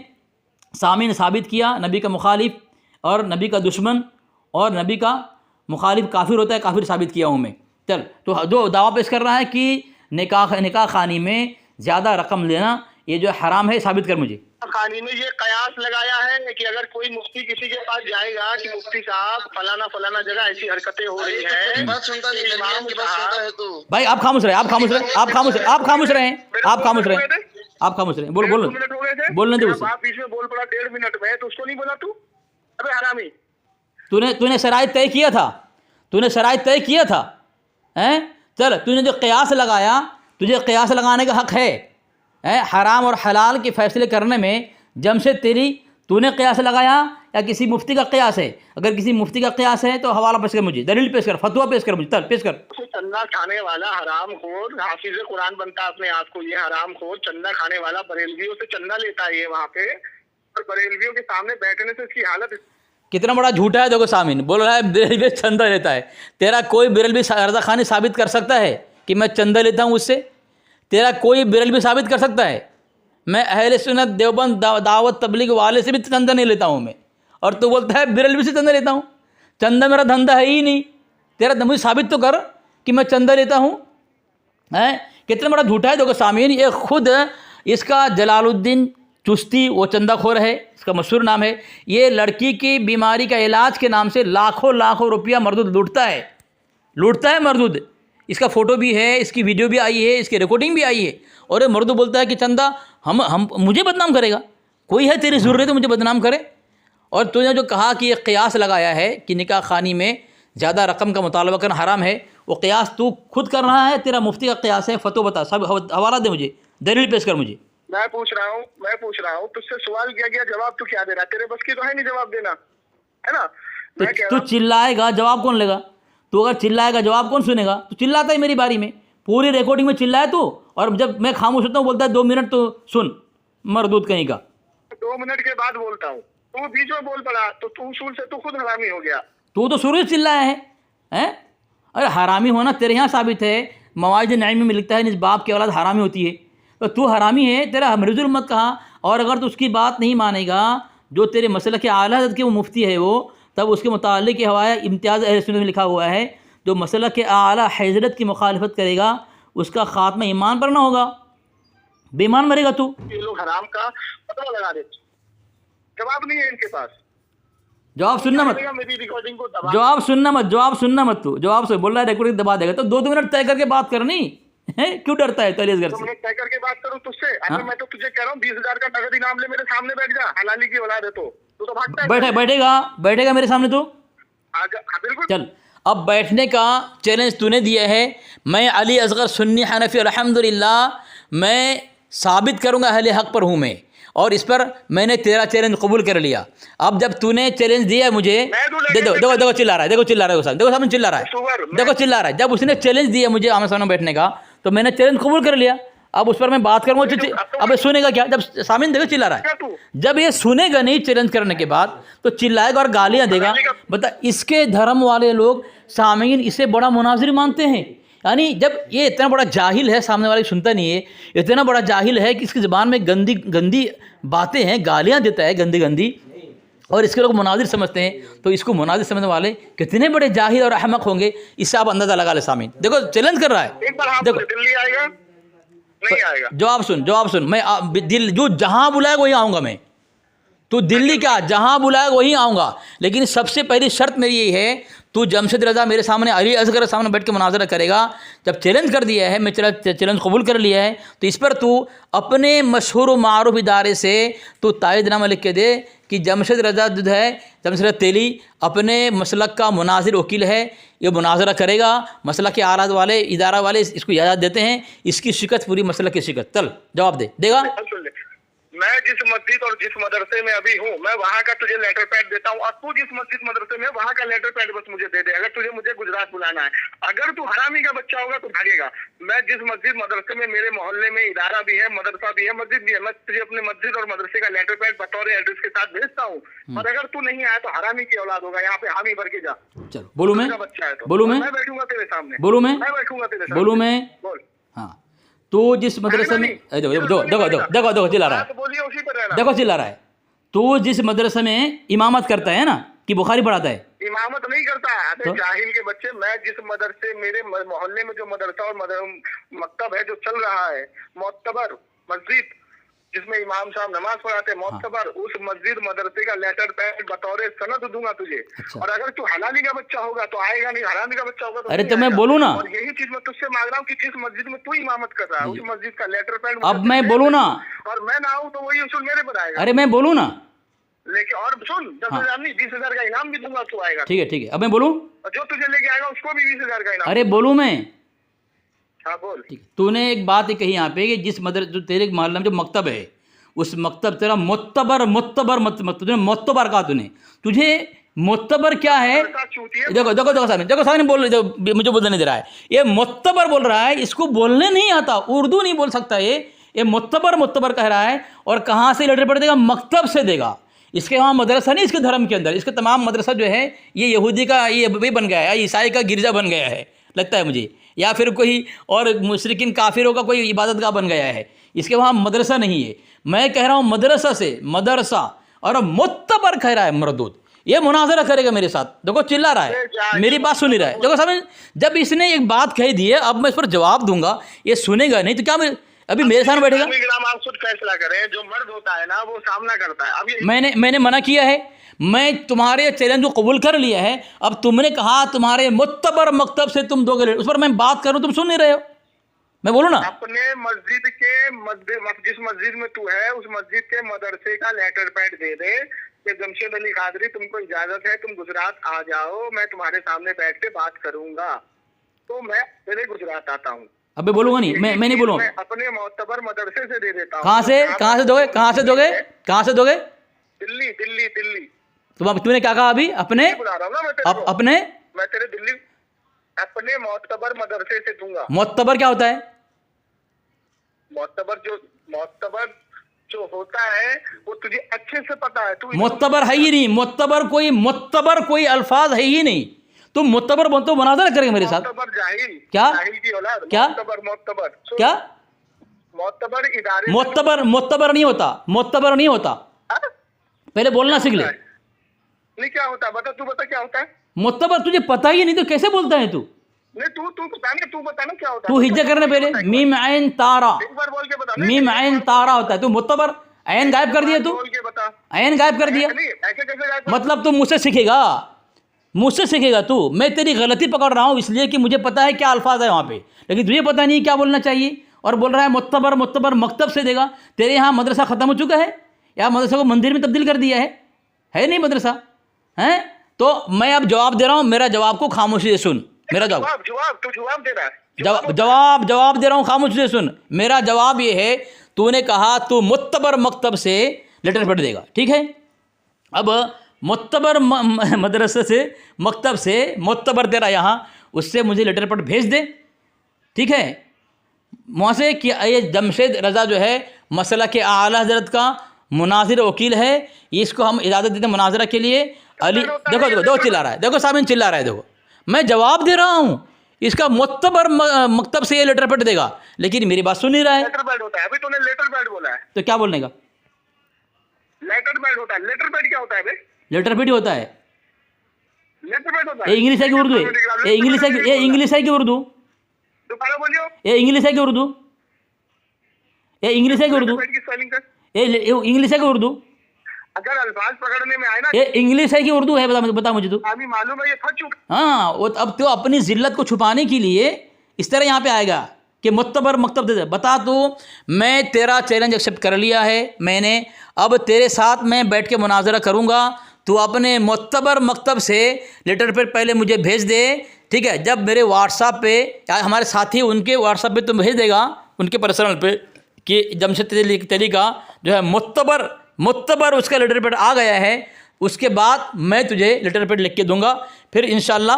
Speaker 1: सामीन साबित किया नबी का मुखालिफ और नबी का दुश्मन और नबी का मुखालिफ काफिर होता है, काफिर साबित किया हूँ मैं। चल, तो जो दावा पेश कर रहा है कि निकाह खानी में ज़्यादा रकम लेना ये जो हराम है, साबित कर मुझे।
Speaker 3: खानी में ये कयास लगाया है कि अगर कोई मुफ्ती किसी के पास जाएगा कि मुफ्ती साहब फलाना जगह ऐसी हरकतें हो रही है,
Speaker 2: बात सुनता नहीं, इमाम की बात सुनता है तो
Speaker 1: भाई आप खामोश रहे, आप खामोश रहे, आप खामोश रहे, आप खामोश रहे, आप खामोश रहे, आप खामोश रहे। बोल बोल बोलने दे उसे।
Speaker 3: आप बीच में बोल पड़ा 1.5 मिनट में, तो उसको नहीं बोला तू? अबे हरामी,
Speaker 1: तूने शराइत तय किया था, तूने शराइत तय किया था, हैं? चल, तूने जो क़यास लगाया, तुझे क़यास लगाने का हक़ है। हराम और हलाल के फैसले करने में जमशेद तेरी तूने क़यास लगाया या किसी मुफ्ती का क़यास है? अगर किसी मुफ्ती का क़यास है तो हवाला पेश कर मुझे, दलील पेश कर, फतवा पेश कर मुझे, चल पेश कर।
Speaker 3: चंदा खाने वाला हराम खोर हाफिज कुरान बनता है अपने आप को, ये हराम खोर चंदा खाने वाला बरेलवियों से चंदा लेता है ये वहाँ पे, और बरेलवियों के सामने बैठने से इसकी हालत
Speaker 1: कितना बड़ा झूठा है। देखो सामीन, बोल रहा है बेरलवी चंदा लेता है। तेरा कोई बेरलवी रज़ा खानी साबित कर सकता है कि मैं चंदा लेता हूँ उससे? तेरा कोई बेरलवी साबित कर सकता है? मैं अहले सुन्नत देवबंद दावत तबलीग वाले से भी चंदा नहीं लेता हूँ मैं, और तू बोलता है बिरलवी से चंदा लेता हूँ। चंदा मेरा धंधा है ही नहीं, तेरा मुझे साबित तो कर कि मैं चंदा लेता हूँ। हैं कितना बड़ा झूठा है। देखो सामीन, ये खुद इसका जलालुद्दीन चुश्ती वो चंदाखोर है, इसका मशहूर नाम है। ये लड़की की बीमारी का इलाज के नाम से लाखों लाखों रुपया मरदूद लूटता है मरदूद। इसका फ़ोटो भी है, इसकी वीडियो भी आई है, इसकी रिकॉर्डिंग भी आई है। और ये मरदूद बोलता है कि चंदा हम मुझे बदनाम करेगा, कोई है तेरी ज़रूरत तो मुझे बदनाम करे। और तूने जो कहा कि ये क़ियास लगाया है कि निकाह खानी में ज़्यादा रकम का मुतालबा करना हराम है, वो क़ियास तू खुद कर रहा है, तेरा मुफ्ती का क़ियास है? फतो बता, सब हवाला दे, मुझे दलील पेश कर मुझे।
Speaker 3: मैं पूछ रहा हूँ तुझसे सवाल किया गया, जवाब तू क्या दे रहा है? तेरे बस की तो है नहीं जवाब देना, है ना?
Speaker 1: तू चिल्लाएगा, जवाब कौन लेगा? तू अगर चिल्लाएगा जवाब कौन सुनेगा? तू चिल्लाता है मेरी बारी में, पूरी रिकॉर्डिंग में चिल्लाए तू, और जब मैं खामोश होता हूँ बोलता है 2 मिनट तो सुन, मरदूद कहीं का।
Speaker 3: 2 मिनट के बाद बोलता हूँ, तू बीच में बोल पड़ा तो तू उसूल से तू खुद हरामी हो गया।
Speaker 1: तू तो शुरू से चिल्लाया है, हैं? अरे हरामी होना तेरे यहाँ साबित है, मवाइद नईम में लिखता है इस बाप की औलाद हरामी होती है, तो तू हरामी है, तेरा मरीजुल मत कहा। और अगर तू उसकी बात नहीं मानेगा, जो तेरे मसलक आला हज़रत के वो मुफ्ती है वो, तब उसके मुतालिक हवाया इम्तियाज़ अहले सुन्नत में लिखा हुआ है, जो मसलक आला हज़रत की मुखालिफत करेगा उसका खात्मा ईमान पर ना होगा, बेईमान मरेगा तू।
Speaker 3: ये लोग हराम का पता लगा देते, जवाब नहीं है इनके पास।
Speaker 1: जवाब सुनना मत,
Speaker 3: मेरी रिकॉर्डिंग को दबा,
Speaker 1: जवाब सुनना मत तू, जवाब से बोल रहा है रिकॉर्डिंग दबा देगा, तो 2 मिनट तय करके बात करनी है, क्यों डरता है तलीस घर से?
Speaker 3: मैं तय करके बात करूं तुझसे? अगर मैं तो तुझे कह रहा हूँ 20,000 का नगद इनाम ले, मेरे सामने बैठ जा, हलाली की औलाद है तो तू तो भागता है।
Speaker 1: बैठेगा मेरे सामने तू?
Speaker 3: बिल्कुल।
Speaker 1: चल, अब बैठने का चैलेंज तूने दिया है। मैं अली असगर सुन्नी हनफी अल्हम्दुलिल्लाह, मैं साबित करूँगा अहले हक़ पर हूँ मैं, और इस पर मैंने तेरा चैलेंज कबूल कर लिया। अब जब तूने चैलेंज दिया मुझे, देखो चिल्ला रहा है, देखो चिल्ला रहा है, जब उसने चैलेंज दिया मुझे आमने सामने बैठने का, तो मैंने चैलेंज कबूल कर लिया। अब उस पर मैं बात करूँगा, अब सुनेगा क्या? जब सामीन देखो चिल्ला रहा है, जब ये सुनेगा नहीं चैलेंज करने के बाद, तो चिल्लाएगा और गालियाँ देगा। बता, इसके धर्म वाले लोग सामीन इसे बड़ा मुनाजिर मानते हैं। यानी जब ये इतना बड़ा जाहिल है, सामने वाले सुनता नहीं है, इतना बड़ा जाहिल है कि इसकी ज़बान में गंदी गंदी बातें हैं, गालियाँ देता है गंदी गंदी, और इसके लोग मुनाजिर समझते हैं। तो इसको मुनाजिर समझने वाले कितने बड़े जाहिल और अहमक होंगे, इससे आप अंदाज़ा लगा ले। सामीन देखो चैलेंज कर रहा है, देखो
Speaker 3: दिल्ली आएगा नहीं आएगा?
Speaker 1: जवाब सुन, मैं दिल जो जहाँ बुलाएगा वहीं आऊँगा मैं, तू दिल्ली क्या जहाँ बुलाएगा वहीं आऊँगा, लेकिन सबसे पहली शर्त मेरी यही है, तू जमशेद रज़ा मेरे सामने, अली असगर के सामने बैठ के मुनाजरा करेगा। जब चैलेंज कर दिया है, मैं चैलेंज कबूल कर लिया है, तो इस पर तू अपने मशहूर मारूफ इदारे से तू तायदनामा लिख के दे कि जमशेद रज़ा जो है, जमशेद तेली अपने मसलक का मुनाजिर वकील है, ये मुनाजरा करेगा। मसलक के आलात वाले इदारा वाले इसको इजाज़त देते हैं, इसकी शिकत पूरी मसलक की शिकत। चल जवाब देगा?
Speaker 3: मैं जिस मस्जिद और जिस मदरसे में अभी हूँ, मैं वहाँ का तुझे लेटर पैड देता हूँ, और तू जिस मस्जिद मदरसे में वहाँ का लेटर पैड बस मुझे दे दे। अगर तुझे मुझे गुजरात बुलाना है, अगर तू हरामी का बच्चा होगा तो भागेगा। मैं जिस मस्जिद मदरसे में, मेरे मोहल्ले में इदारा भी है, मदरसा भी है, मस्जिद भी है, मैं तुझे अपने मस्जिद और मदरसे का लेटर पैड बतौर एड्रेस के साथ भेजता हूँ। और अगर तू नहीं आया तो हरामी की औलाद होगा, यहाँ पे हामी भर के जा।
Speaker 1: चलो बोलूँ मैं,
Speaker 3: बच्चा है तो
Speaker 1: बोलूँ मैं
Speaker 3: बैठूंगा तेरे सामने,
Speaker 1: बोलूँ मैं
Speaker 3: बैठूंगा तेरे सामने,
Speaker 1: बोलूँ मैं
Speaker 3: बोल।
Speaker 1: हाँ, तो जिस मदरसे में देखो चिल्ला रहा है, देखो चिल्ला रहा है, तो जिस मदरसे में इमामत करता है ना, कि बुखारी पढ़ाता है?
Speaker 3: इमामत नहीं करता। अरे जाहिल के बच्चे, मैं जिस मदरसे, मेरे मोहल्ले में जो मदरसा और मकतब है जो चल रहा है, मोतबर मस्जिद जिसमें इमाम साहब नमाज पढ़ाते हैं, मोतबर, उस मस्जिद मदरसे का लेटर पैड बतौर सनद दूंगा तुझे। अच्छा। और अगर तू हलाली का बच्चा होगा तो आएगा नहीं, हरामी का बच्चा होगा तो
Speaker 1: अरे तो मैं बोलूँ ना,
Speaker 3: और यही चीज मैं तुझसे मांग रहा हूँ कि जिस मस्जिद में तू इमामत कर रहा है उस मस्जिद का लेटर पैड
Speaker 1: अब मैं बोलूँ ना,
Speaker 3: और मैं ना आऊँ तो वही उसूल मेरे पर आएगा।
Speaker 1: अरे मैं बोलूँ ना,
Speaker 3: लेकिन और सुन, 10,000 नहीं 20,000 का इनाम भी दूंगा, तू आएगा।
Speaker 1: ठीक है, अब मैं बोलूँ?
Speaker 3: जो तुझे लेके आएगा उसको भी 20,000 का इनाम।
Speaker 1: अरे बोलूँ मैं?
Speaker 3: हाँ बोल।
Speaker 1: तूने एक बात कही यहाँ पे कि जिस जो तेरे मोहल्ले में जो मकतब है, उस मकतब तेरा मुत्तबर कहा तूने, तुझे मुत्तबर क्या है? देखो सामने बोल, मुझे बोलने नहीं दे रहा है, ये मुत्तबर बोल रहा है, इसको बोलने नहीं आता, उर्दू नहीं बोल सकता ये मुत्तबर कह रहा है। और कहाँ से लेटर पैड देगा? मकतब से देगा। इसके वहाँ मदरसा नहीं, इसके धर्म के अंदर इसके तमाम मदरसा जो है ये यहूदी का ये भी बन गया है, ईसाई का गिरजा बन गया है लगता है मुझे, या फिर कोई और मुशरिकिन काफिरों का कोई इबादत गाह बन गया है। इसके वहाँ मदरसा नहीं है। मैं कह रहा हूँ मदरसा से मदरसा, और मुत्तबर कह रहा है मरदूद। ये मुनाजरा करेगा मेरे साथ। देखो चिल्ला रहा है, मेरी बात सुन नहीं रहा है। देखो समझ, जब इसने एक बात कह दी है, अब मैं इस पर जवाब दूंगा, ये सुनेगा नहीं तो क्या मैं अभी मेरे सामने बैठेगा?
Speaker 3: आप खुद फैसला करें, जो मर्द होता है ना वो सामना करता है। अभी
Speaker 1: मैंने मना किया है, मैं तुम्हारे चैलेंज को कबूल कर लिया है। अब तुमने कहा तुम्हारे मुत्तबर मकतब से तुम दोगे, उस पर मैं बात करूं, तुम सुन नहीं रहे हो। मैं बोलूं ना,
Speaker 3: अपने मस्जिद के जिस मस्जिद में तू है उस मस्जिद के मदरसे का लेटर पैड दे दे कि जमशेद अली कादरी तुमको इजाजत है तुम गुजरात आ जाओ, मैं तुम्हारे सामने बैठ के बात करूंगा। तो मैं तेरे गुजरात आता हूँ।
Speaker 1: अबे बोलूंगा नहीं, मैं नहीं बोलूंगा।
Speaker 3: मैं अपने मोतबर मदरसे से दे देता हूँ।
Speaker 1: कहाँ से दोगे? कहाँ से दोगे?
Speaker 3: दिल्ली दिल्ली दिल्ली।
Speaker 1: तुमने क्या कहा अभी? अपने
Speaker 3: बुला रहा हूँ ना मैं तेरे को।
Speaker 1: अपने
Speaker 3: मैं तेरे दिल्ली अपने मोतबर मदरसे से दूंगा।
Speaker 1: मोतबर क्या होता है?
Speaker 3: मोतबर जो होता है वो तुझे अच्छे से पता है। तू
Speaker 1: मोतबर है ही नहीं, मोतबर कोई अल्फाज है ही नहीं। तुम मोतबर बोलते हो, मुनाजरा करेंगे मेरे साथ?
Speaker 3: मोतबर जाहिल,
Speaker 1: क्या
Speaker 3: जाहिल की औलाद।
Speaker 1: क्या
Speaker 3: मोतबर
Speaker 1: क्या
Speaker 3: मोतबर इदारे
Speaker 1: मोतबर नहीं होता।
Speaker 3: हाँ?
Speaker 1: पहले बोलना सीख ले।
Speaker 3: नहीं क्या होता, बता, तू बता क्या होता है।
Speaker 1: मोतबर तुझे पता ही नहीं तो कैसे बोलता है तू?
Speaker 3: नहीं तू बता ना क्या होता है।
Speaker 1: तू हिज्जा करने पहले, मीम आयन तारा,
Speaker 3: एक बार बोल के बता।
Speaker 1: मीम आयन तारा होता है। तू मुत्तबर आयन गायब कर दिया, तू
Speaker 3: बोल के बता।
Speaker 1: आयन गायब कर दिया,
Speaker 3: ऐसे कैसे गायब?
Speaker 1: मतलब तू मुझसे सीखेगा तू। मैं तेरी गलती पकड़ रहा हूँ इसलिए कि मुझे पता है क्या अल्फाज है वहाँ पे, लेकिन तुझे पता नहीं क्या बोलना चाहिए, और बोल रहा है मुत्तबर मकतब से देगा। तेरे यहाँ मदरसा ख़त्म हो चुका है या मदरसा को मंदिर में तब्दील कर दिया है नहीं मदरसा है? तो मैं अब जवाब दे रहा हूँ, मेरा जवाब को खामोशी से सुन। मेरा जवाब
Speaker 3: दे रहा है।
Speaker 1: जवाब दे रहा हूँ, खामोशी से सुन। मेरा जवाब ये है, तूने कहा तू मुत्तबर मकतब से लेटर पढ़ देगा, ठीक है? अब मुत्तबर मदरसे से मकतब से मुत्तबर तेरा यहाँ, उससे मुझे लेटर पढ़ भेज दे, ठीक है? वहाँ से कि ये जमशेद रज़ा जो है मसला के आला हज़रत का मुनाजिर वकील है, इसको हम इजाज़त देते हैं मुनाजरा के लिए। अली देखो चिल्ला रहा है, देखो सामने चिल्ला रहा है। देखो मैं जवाब दे रहा हूँ, इसका मुत्तबर मकतब से ये लेटर पैड देगा, लेकिन मेरी बात सुन नहीं रहा है।
Speaker 3: लेटर पैड होता है, अभी तूने लेटर पैड बोला है
Speaker 1: तो क्या बोलने का?
Speaker 3: लेटर पैड होता है। लेटर पैड क्या होता है बे?
Speaker 1: लेटर पैड होता है।
Speaker 3: लेटर पैड होता है।
Speaker 1: ये इंग्लिश है कि उर्दू है? ये इंग्लिश है कि उर्दू?
Speaker 3: दोबारा बोलियो।
Speaker 1: ये इंग्लिश है कि उर्दू? ये इंग्लिश है कि उर्दू? ये इंग्लिश है कि उर्दू?
Speaker 3: अगर अल्फाज पकड़ने में आए ना,
Speaker 1: ये इंग्लिश है कि उर्दू है? बता मुझे तू।
Speaker 3: अभी मालूम है ये फंस चुका।
Speaker 1: हाँ, वो अब तो अपनी जिल्लत को छुपाने के लिए इस तरह यहाँ पे आएगा कि मुत्तबर मकतब दे दे। बता तू, मैं तेरा चैलेंज एक्सेप्ट कर लिया है मैंने, अब तेरे साथ मैं बैठ के मुनाजरा करूँगा। तू अपने मुत्तबर मकतब से लेटर पर पहले मुझे भेज दे, ठीक है? जब मेरे व्हाट्सएप पे या हमारे साथी उनके व्हाट्सएप पे तुम भेज देगा, उनके पर्सनल पे, कि जमशेद तेली का जो है मुत्तबर उसका लेटर पैड आ गया है, उसके बाद मैं तुझे लेटर पैड लिख के दूंगा। फिर इंशाल्लाह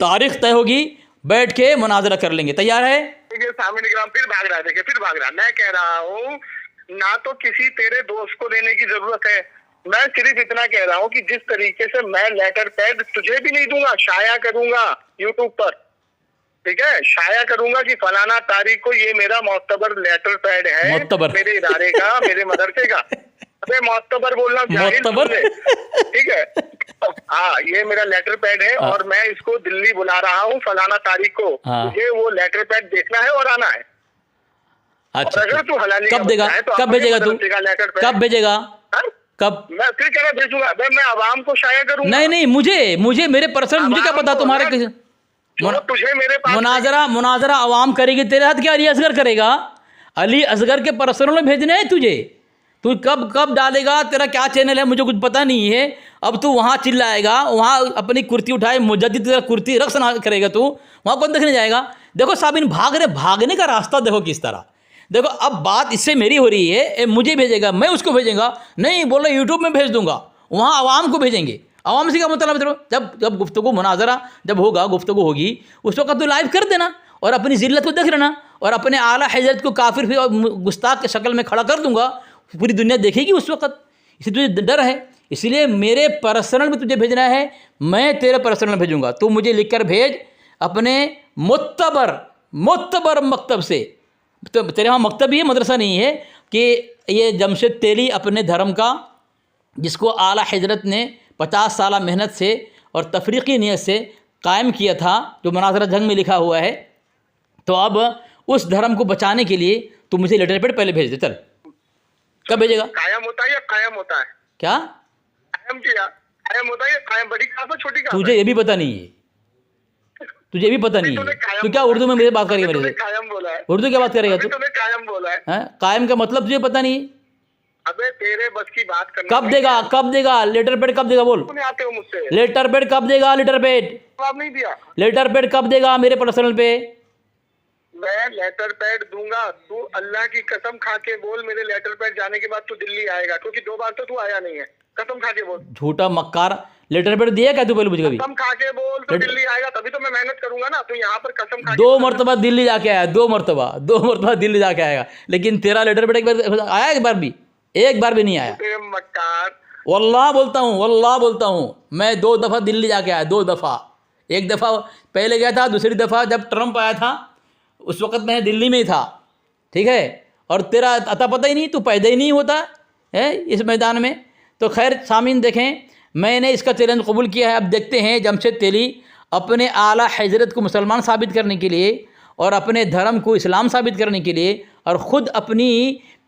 Speaker 1: तारीख तय होगी, बैठ के मुनाजरा कर लेंगे। तैयार है?
Speaker 3: सामने फिर भाग रहा है, देखिए फिर भाग रहा। मैं कह रहा हूँ ना तो किसी तेरे दोस्त को देने की जरूरत है, मैं सिर्फ इतना कह रहा हूँ कि जिस तरीके से मैं लेटर पैड तुझे भी नहीं दूंगा, शाया करूंगा यूट्यूब पर, ठीक है? शाया करूंगा कि फलाना तारीख को ये मेरा मोतबर लेटर पैड है, मेरे इदारे का, मेरे मदरसे का। अबे मोतबर बोलना चाहिए, ठीक है? हाँ, ये मेरा लेटर पैड है और मैं इसको दिल्ली बुला रहा हूँ फलाना तारीख को, मुझे वो लेटर पैड देखना है और आना है।
Speaker 1: अच्छा,
Speaker 3: अगर तू हलाली
Speaker 1: कब देगा? कब भेजेगा तू? कब भेजेगा? कब?
Speaker 3: मैं फिर क्या भेजूंगा? मैं आवाम को शाया करूंगा।
Speaker 1: नहीं, मुझे मेरे पर्सनल, मुझे क्या पता तुम्हारे किसी
Speaker 3: तुझे मेरे पास
Speaker 1: मुनाजरा आवाम करेगी तेरे हाथ, क्या अली असगर करेगा? अली असगर के पर्सनल में भेजने है तुझे। तू कब डालेगा, तेरा क्या चैनल है मुझे कुछ पता नहीं है। अब तू वहाँ चिल्लाएगा, वहाँ अपनी कुर्ती उठाए मुजद्दिद तेरा कुर्ती रक्स ना करेगा, तू वहाँ कौन देखने जाएगा? देखो साबिन भागने का रास्ता देखो किस तरह। देखो अब बात इससे मेरी हो रही है, मुझे भेजेगा, मैं उसको भेजेगा नहीं, बोल रहा यूट्यूब में भेज दूंगा, वहाँ आवाम को भेजेंगे। आवाम से क्या मतलब? जब गुफ्तगू मुनाजरा जब होगा, गुफ्तगू होगी, उस वक्त तो लाइव कर देना और अपनी जिल्लत को देख लेना, और अपने आला हज़रत को काफिर और गुस्ताख के शक्ल में खड़ा कर दूंगा, पूरी दुनिया देखेगी उस वक्त। इसे तुझे डर है इसलिए मेरे पर्सनल में तुझे भेजना है, मैं तेरे पर्सनल में भेजूँगा। तू मुझे लिख कर भेज अपने मुत्तबर मकतब से। तो तेरे वहाँ मकतब ही है, मदरसा नहीं है, कि ये जमशेद तेली अपने धर्म का, जिसको आला हजरत ने 50 साल मेहनत से और तफरीक़ी नियत से कायम किया था, जो मनाज़रा जंग में लिखा हुआ है, तो अब उस धर्म को बचाने के लिए तू मुझे लेटर पेड पहले भेज दे। चल, कब भेजेगा?
Speaker 3: कायम होता है या कायम होता है?
Speaker 1: क्या
Speaker 3: कायम होता है या कायम? बड़ी काफ है, छोटी काफ?
Speaker 1: तुझे ये भी पता नहीं है, तुझे भी पता नहीं है। तू क्या उर्दू में मेरे बात करेगा? मेरे से
Speaker 3: कायम बोला है।
Speaker 1: उर्दू क्या बात करेगा तू?
Speaker 3: तूने कायम बोला है।
Speaker 1: कायम का मतलब तुझे पता नहीं है?
Speaker 3: अबे तेरे बस की बात करना।
Speaker 1: कब देगा लेटर पेड? कब देगा बोल?
Speaker 3: आते हो मुझसे?
Speaker 1: लेटर पेड कब देगा? लेटर पेड
Speaker 3: जवाब नहीं दिया।
Speaker 1: लेटर पेड कब देगा मेरे पर्सनल पे?
Speaker 3: मैं लेटर पैड दूंगा। तू अल्लाह की कसम खा के बोल, मेरे लेटर पैड जाने के बाद तू दिल्ली आएगा, क्योंकि 2 बार तो तू आया नहीं है। कसम खा के बोल।
Speaker 1: झूठा मक्कार, लेटर पेड दिया क्या तू? पहले मुझे कभी
Speaker 3: कसम खा के बोल, तो दिल्ली आएगा, तभी तो मैं मेहनत करूंगा ना। तू यहाँ पर कसम खा
Speaker 1: 2 मरतबा दिल्ली जाके आया, 2 मरतबा दिल्ली जाके आएगा, लेकिन तेरा लेटर पेड एक बार आया? एक बार भी नहीं आया।
Speaker 3: मक्कार,
Speaker 1: वल्लाह बोलता हूँ मैं 2 दफ़ा दिल्ली जाके आया, 2 दफ़ा। एक दफ़ा पहले गया था, दूसरी दफ़ा जब ट्रंप आया था उस वक़्त मैं दिल्ली में ही था, ठीक है। और तेरा अता पता ही नहीं, तू पैदा ही नहीं होता है इस मैदान में। तो खैर सामीन देखें, मैंने इसका चैलेंज कबूल किया है। अब देखते हैं जमशेद तेली अपने आला हजरत को मुसलमान साबित करने के लिए और अपने धर्म को इस्लाम साबित करने के लिए, और ख़ुद अपनी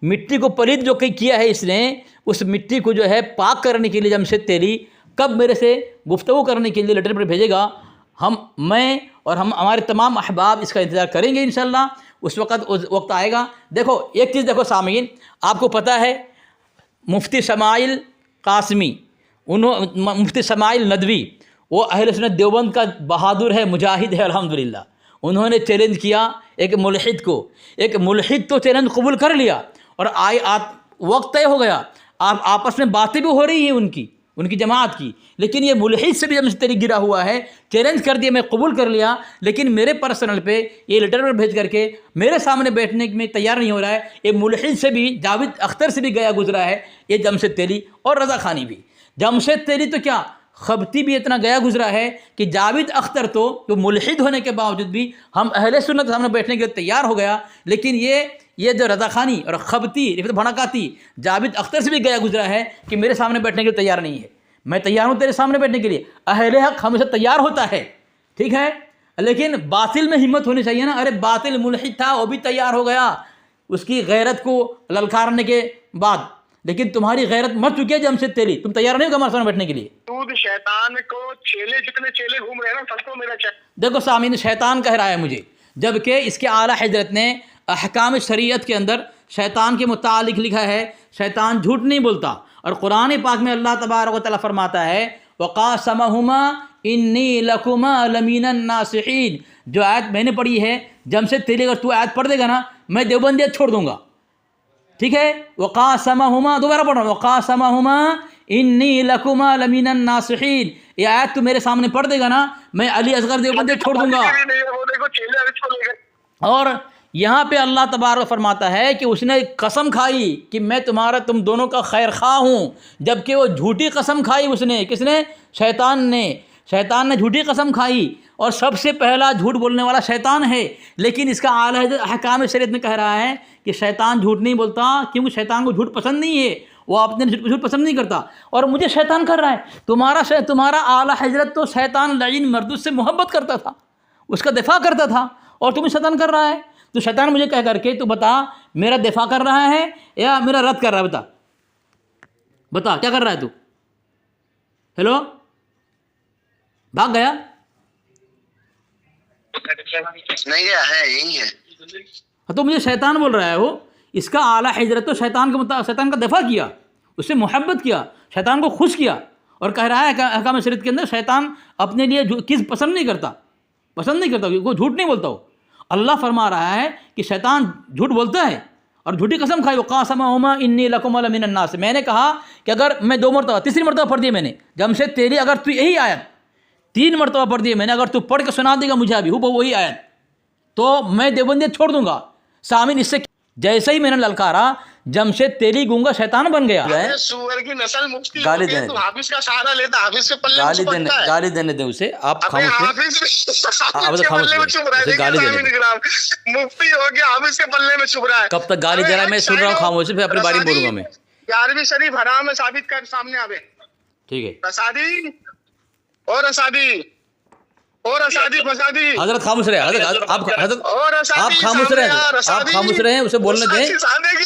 Speaker 1: मिट्टी को पलीद जो किया है इसने, उस मिट्टी को जो है पाक करने के लिए जमशेद तेली कब मेरे से गुफ्तगू करने के लिए लेटर पर भेजेगा, मैं और हमारे तमाम अहबाब इसका इंतज़ार करेंगे इंशाअल्लाह। उस वक्त आएगा। देखो एक चीज़ देखो सामीन, आपको पता है मुफ्ती शमाइल कासमी, मुफ्ती शमाइल नदवी, वो अहले सुन्नत देवबंद का बहादुर है, मुजाहिद है अल्हम्दुलिल्लाह। उन्होंने चैलेंज किया एक मुल्हिद को, एक मुल्हिद तो चैलेंज कबूल कर लिया और वक्त तय हो गया, आपस में बातें भी हो रही हैं उनकी जमात की, लेकिन ये मुल्हिद से भी जमशेद तेली गिरा हुआ है। चैलेंज कर दिया, मैं कबूल कर लिया, लेकिन मेरे पर्सनल पे ये लेटर पर भेज करके मेरे सामने बैठने में तैयार नहीं हो रहा है। ये मुल्हिद से भी, जावेद अख्तर से भी गया गुजरा है ये जमशेद तेली, और रज़ा खानी भी। जमशेद तेली तो क्या, खबती भी इतना गया गुजरा है कि जावेद अख्तर तो मुल्हिद होने के बावजूद भी हम अहले सुन्नत सामने बैठने के लिए तैयार हो गया, लेकिन ये जो रज़ा खानी और खबती भड़काती जावेद अख्तर से भी गया गुजरा है कि मेरे सामने बैठने के लिए तैयार नहीं है। मैं तैयार हूँ तेरे सामने बैठने के लिए, अहले हक हमेशा तैयार होता है, ठीक है, लेकिन बातिल में हिम्मत होनी चाहिए ना। अरे बातिल मुल्हिद था, वो भी तैयार हो गया उसकी गैरत को ललकारने के बाद, लेकिन तुम्हारी गैरत मर चुकी है जमशेद तेली, तुम तैयार नहीं हो हमारे सामने बैठने के लिए।
Speaker 3: तू शैतान को चेले, जितने चेले घूम रहे हैं ना, सबको मेरा
Speaker 1: देखो सामीन, शैतान कह रहा है मुझे, जबकि इसके आला हजरत ने अहकाम शरीयत के अंदर शैतान के मुतालिक लिखा है, शैतान झूठ नहीं बोलता। और कुरान पाक में अल्लाह तबारक व तआला फरमाता है, वक़ासमहुमा इन्नी लकुमा लमीनन नासिहीन। जो आयत मैंने पढ़ी है, जमशेद तेली अगर तू आयत पढ़ देगा ना, मैं देवबंदियत छोड़ दूंगा, ठीक है। वक़ासमहुमा, दोबारा पढ़ रहा हूँ, वक़ासमहुमा इन्नी लकुमा लमीनन नासिहीन। ये आयत तू मेरे सामने पढ़ देगा ना, मैं अली असगर देवबंदियत छोड़ दूंगा। और यहाँ पे अल्लाह तबारक फरमाता है कि उसने कसम खाई कि मैं तुम दोनों का खैर खा हूँ, जबकि वो झूठी कसम खाई उसने। किसने? शैतान ने झूठी कसम खाई, और सबसे पहला झूठ बोलने वाला शैतान है। लेकिन इसका आला अहकाम शरीयत में कह रहा है कि शैतान झूठ नहीं बोलता, क्योंकि शैतान को झूठ पसंद नहीं है, वो अपने झूठ पसंद नहीं करता। और मुझे शैतान कर रहा है, तुम्हारा आला हजरत तो शैतान लईन मरदूद से मोहब्बत करता था, उसका दिफा करता था, और तुम्हें शैतान कर रहा है। तो शैतान मुझे कह करके तू बता, मेरा दिफा कर रहा है या मेरा रद्द कर रहा है? बता क्या कर रहा है तू? हेलो, भाग गया?
Speaker 2: नहीं गया है, यही है।
Speaker 1: तो मुझे शैतान बोल रहा है वो। इसका आला हजरत तो शैतान का दिफा किया, उससे मोहब्बत किया, शैतान को खुश किया, और कह रहा है अहकाम शरीयत के अंदर शैतान अपने लिए किस पसंद नहीं करता, वो झूठ नहीं बोलता। वो अल्लाह फरमा रहा है कि शैतान झूठ बोलता है और झूठी कसम खाई। वक़ासमहुमा इन्नी लकुमा लमिनन नास। मैंने कहा कि अगर मैं 2 मरतबा, तीसरी मरतबा पढ़ दिया मैंने, जमशेद तेली अगर तू यही आयत 3 मरतबा पढ़ दिया मैंने, अगर तू पढ़ के सुना देगा मुझे अभी वही आयत, तो मैं देवबंदियत छोड़ दूंगा। सामीन, इससे जैसे ही मैंने ललकारा, जमशेद तेली गूंगा शैतान बन गया है।
Speaker 3: सुअर की नस्ल मुफ्ती
Speaker 1: गाली
Speaker 3: हो गई,
Speaker 1: देने
Speaker 3: तो हाफिज का सहारा लेता, हाफिज के पल्ले में चिपकता है।
Speaker 1: गाली देने दे उसे, आप
Speaker 3: अबे
Speaker 1: खामोश
Speaker 3: हाफिज
Speaker 1: अब तो
Speaker 3: के
Speaker 1: खामोश
Speaker 3: पल्ले में
Speaker 1: रहे,
Speaker 3: चुप रहा है।
Speaker 1: उसे
Speaker 3: देखिए
Speaker 1: गाली देने
Speaker 3: सामिन
Speaker 1: दे।
Speaker 3: इकराम, मुफ्ती हो गया, हाफिज के पल्ले में चुप रहा है।
Speaker 1: कब तक गाली दे रहा है, मैं सुन रहा हूँ खामोश, फिर अपनी बारी में बोलूंगा मैं।
Speaker 3: 11वीं शरीफ हराम है, साबित कर सामने आवे।
Speaker 1: ठीक है,
Speaker 3: रसादी और रसादी और रसादी फसादी।
Speaker 1: हजरत खामोश रहे, हजरत आप खामोश रहे, आप खामोश रहे, उसे बोलने दें,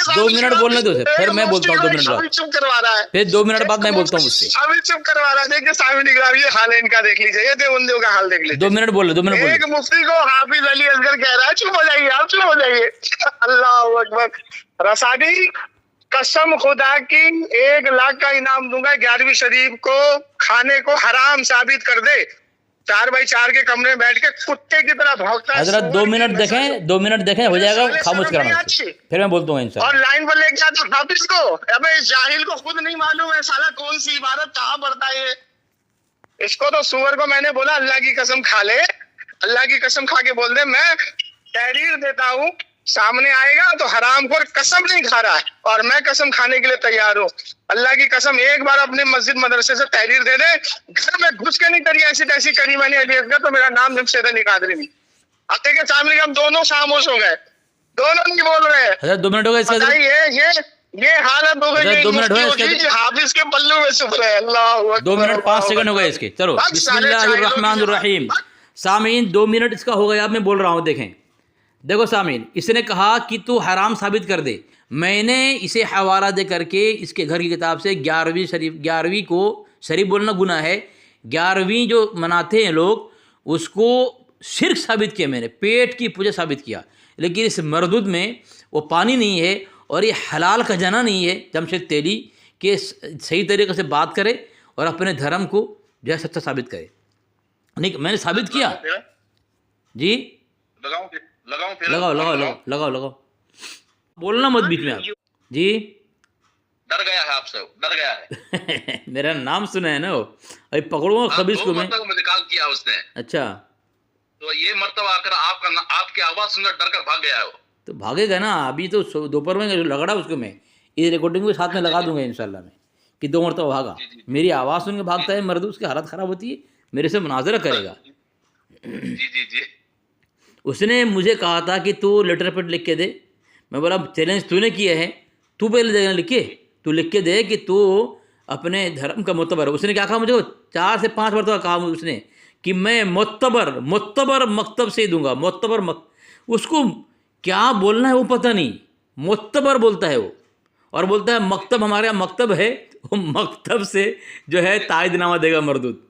Speaker 1: 2 मिनट बोलने दो उसे, फिर मैं बोलता हूँ 2 मिनट बाद,
Speaker 3: चुप करवा रहा है,
Speaker 1: फिर 2 मिनट बाद मैं बोलता हूँ उससे।
Speaker 3: अभी चुप करवा रहा है। देखिए सामने निगरान, ये हाल है इनका, देख लीजिए, ये देवबंदियों का हाल देख लीजिए।
Speaker 1: 2 मिनट बोल, 2 मिनट बोल।
Speaker 3: एक मुफ्ती को हाफिज अली असगर कह रहा है, चुप हो जाइए आप, चुप हो जाइए। अल्लाह अकबर। रसादी, कसम खुदा की 1 लाख का इनाम दूंगा 11वीं शरीफ को खाने को हराम साबित कर दे। 4x4 के कमरे में बैठ के कुत्ते की तरह भौंकता है।
Speaker 1: हजरत 2 मिनट देखें, 2 मिनट देखें, हो जाएगा, खामोश कराना, फिर मैं बोलता हूँ इंशाल्लाह।
Speaker 3: और लाइन पर लेके आता हाफिज को। अबे इस जाहिल को खुद नहीं मालूम है साला कौन सी इबारत कहाँ पढ़ता है ये। इसको तो सुअर को मैंने बोला अल्लाह की कसम खा ले, अल्लाह की कसम खा के बोल दे मैं तहरीर देता हूँ, सामने आएगा तो हरामखोर कसम नहीं खा रहा है और मैं कसम खाने के लिए तैयार हूँ। अल्लाह की कसम एक बार अपने मस्जिद मदरसे से तहरीर दे दे, घर में घुस के नहीं करी ऐसी तैसी करी मैंने अली असगर, तो मेरा नाम जमशेद अली कादरी नहीं। अब देखिए सामने हम दोनों खामोश हो गए, दोनों नहीं बोल रहे हैं।
Speaker 1: हजरत 2 मिनट हो गए इसका,
Speaker 3: ये हालत हो गई,
Speaker 1: 2 मिनट हो गए,
Speaker 3: हाफिज के पल्लू में छुप रहे हैं। अल्लाह
Speaker 1: 2 मिनट 5 सेकंड हो गए इसके। चलो बिस्मिल्लाहिर्रहमानिर्रहीम। सामीन 2 मिनट इसका हो गया, अब मैं बोल रहा हूँ। देखें, देखो सामीन, इसने कहा कि तू हराम साबित कर दे। मैंने इसे हवाला दे करके इसके घर की किताब से 11वीं को शरीफ बोलना गुनाह है, 11वीं जो मनाते हैं लोग उसको शिर्क साबित किया मैंने, पेट की पूजा साबित किया। लेकिन इस मरदूद में वो पानी नहीं है और ये हलाल खजाना नहीं है। जमशेद तेली के सही तरीके से बात करे और अपने धर्म को जो है सच्चा साबित करे। नहीं, मैंने साबित किया जी। लगाओ, बोलना मत बीच में आप जी।
Speaker 2: डर गया है आपसे, डर गया है।
Speaker 1: मेरा नाम सुना है ना वो, अभी पकड़ूंगा खबीज को मैं।
Speaker 2: निकाल किया उसने।
Speaker 1: अच्छा,
Speaker 2: तो ये मर्तबा आकर आपकी आवाज सुनकर डर कर भाग गया है वो।
Speaker 1: तो भागेगा ना, अभी तो दोपहर में लगड़ा उसको मैं, इस रिकॉर्डिंग के साथ में लगा दूंगा इंशाल्लाह में कि 2 मरतबा भागा। मेरी आवाज़ सुन के भागता है मर्द, उसकी हालत ख़राब होती है, मेरे से मुनाजरा करेगा।
Speaker 2: जी।
Speaker 1: उसने मुझे कहा था कि तू लेटर पेड लिख के दे। मैं बोला चैलेंज तूने किया है, तू पहले देना लिख के, तू लिख के दे कि तू अपने धर्म का मुतबर। उसने क्या कहा मुझे, 4 से 5 मरतबा कहा उसने कि मैं मुतबर मकतब से दूंगा। उसको क्या बोलना है वो पता नहीं, मुतबर बोलता है वो, और बोलता है मकतब, हमारे यहाँ मकतब है, वो मकतब से जो है ताइदनामा देगा मरदूद।